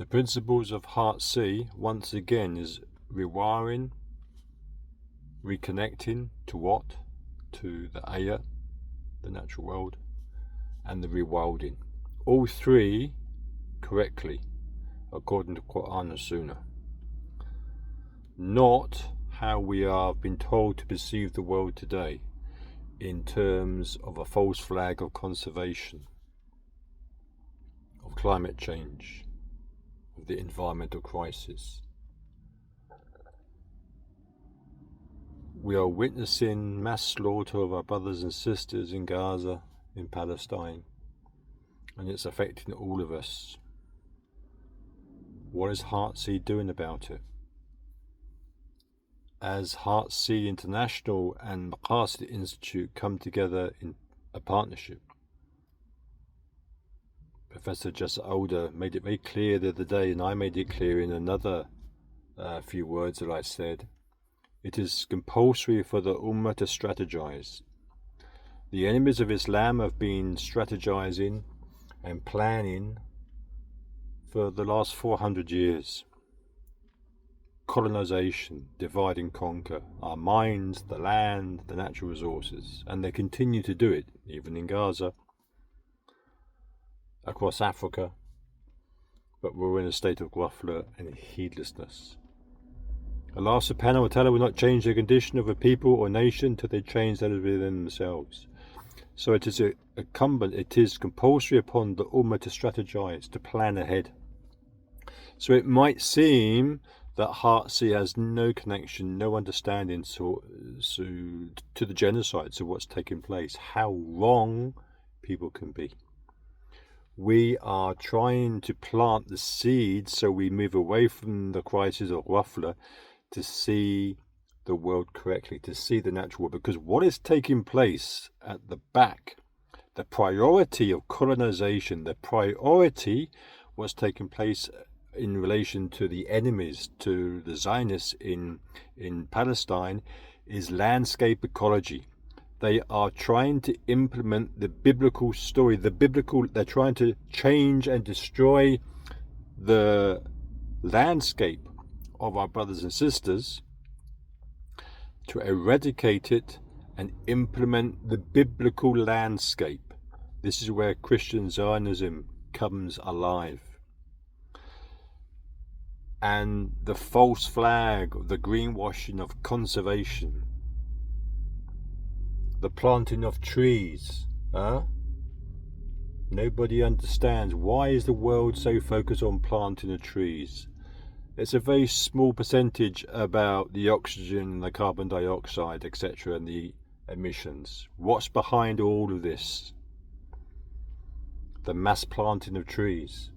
The principles of Heart C, once again, is rewiring, reconnecting to what? To the Ayah, the natural world, and the rewilding. All three correctly, according to Quran and Sunnah. Not how we are been told to perceive the world today in terms of a false flag of conservation, of climate change, of the environmental crisis. We are witnessing mass slaughter of our brothers and sisters in Gaza, in Palestine, and it's affecting all of us. What is Heart C doing about it? As Heart C International and Maqasid Institute come together in a partnership, Professor Just Older made it very clear the other day, and I made it clear in another few words that I said. It is compulsory for the Ummah to strategize. The enemies of Islam have been strategizing and planning for the last 400 years. Colonization, divide and conquer, our minds, the land, the natural resources, and they continue to do it, even in Gaza, across Africa, but we're in a state of ghafla and heedlessness. Allah subhanahu wa ta'ala will not change the condition of a people or nation till they change that within themselves. So it is it is compulsory upon the Ummah to strategize, to plan ahead. So it might seem that Heart C has no connection, no understanding to the genocide, to what's taking place, how wrong people can be. We are trying to plant the seeds so we move away from the crisis of ghafla to see the world correctly, to see the natural world. Because what is taking place at the back, the priority of colonization, the priority what's taking place in relation to the enemies, to the Zionists in Palestine, is landscape ecology. They are trying to implement the biblical story, they're trying to change and destroy the landscape of our brothers and sisters, to eradicate it and implement the biblical landscape. This is where Christian Zionism comes alive. And the false flag of the greenwashing of conservation, the planting of trees. Nobody understands, why is the world so focused on planting of trees? It's a very small percentage about the oxygen and the carbon dioxide, etc., and the emissions. What's behind all of this? The mass planting of trees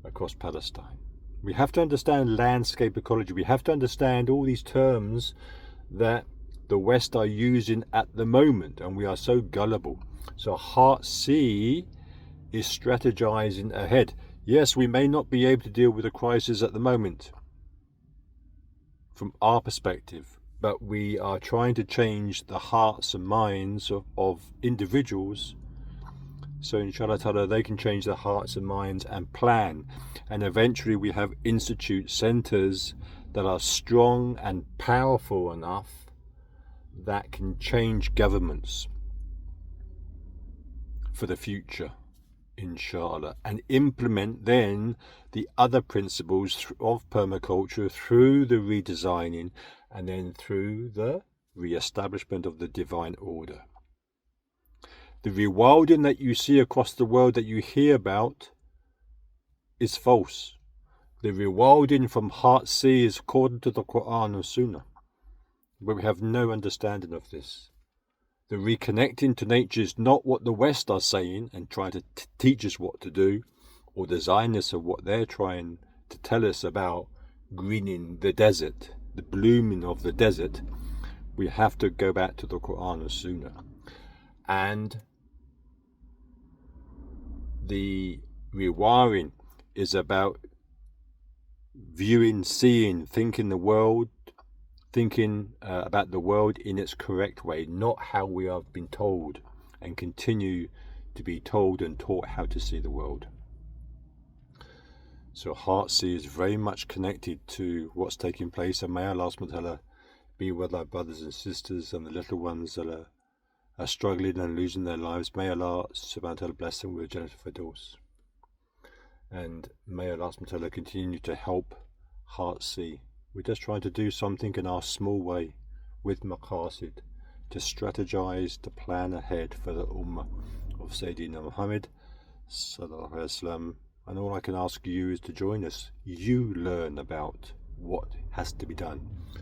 across Palestine. We have to understand landscape ecology. We have to understand all these terms that the West are using at the moment, and we are so gullible. So Heart C is strategizing ahead. Yes, we may not be able to deal with the crisis at the moment from our perspective, but we are trying to change the hearts and minds of individuals, so inshallah ta'ala they can change their hearts and minds and plan, and eventually we have institute centers that are strong and powerful enough that can change governments for the future, inshallah, and implement then the other principles of permaculture through the redesigning and then through the re-establishment of the divine order. The rewilding that you see across the world that you hear about is false. The rewilding from Heart C is according to the Quran and Sunnah, but we have no understanding of this. The reconnecting to nature is not what the West are saying and trying to teach us what to do, or the Zionists of what they're trying to tell us about greening the desert, the blooming of the desert. We have to go back to the Quran and Sunnah. And the rewiring is about viewing, seeing, thinking about the world in its correct way, not how we have been told and continue to be told and taught how to see the world. So Heartsea is very much connected to what's taking place, and may Allah subhanahu wa ta'ala be with our brothers and sisters and the little ones that are struggling and losing their lives. May Allah subhanahu wa ta'ala bless them with Jannah Firdaus. And may Allah subhanahu wa ta'ala continue to help Heartsea. We're just trying to do something in our small way with Maqasid to strategize, to plan ahead for the Ummah of Sayyidina Muhammad sallallahu alaihi wasallam. And all I can ask you is to join us. You learn about what has to be done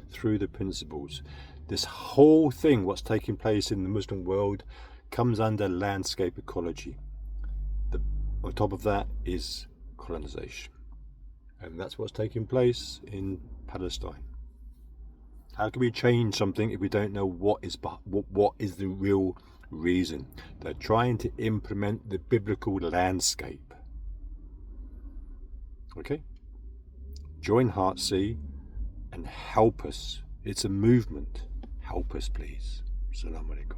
through the principles. This whole thing, what's taking place in the Muslim world, comes under landscape ecology. On top of that is colonization. And that's what's taking place in Palestine. How can we change something if we don't know what is the real reason? They're trying to implement the biblical landscape. Okay? Join Heartsea and help us. It's a movement. Help us, please. Assalamu alaikum.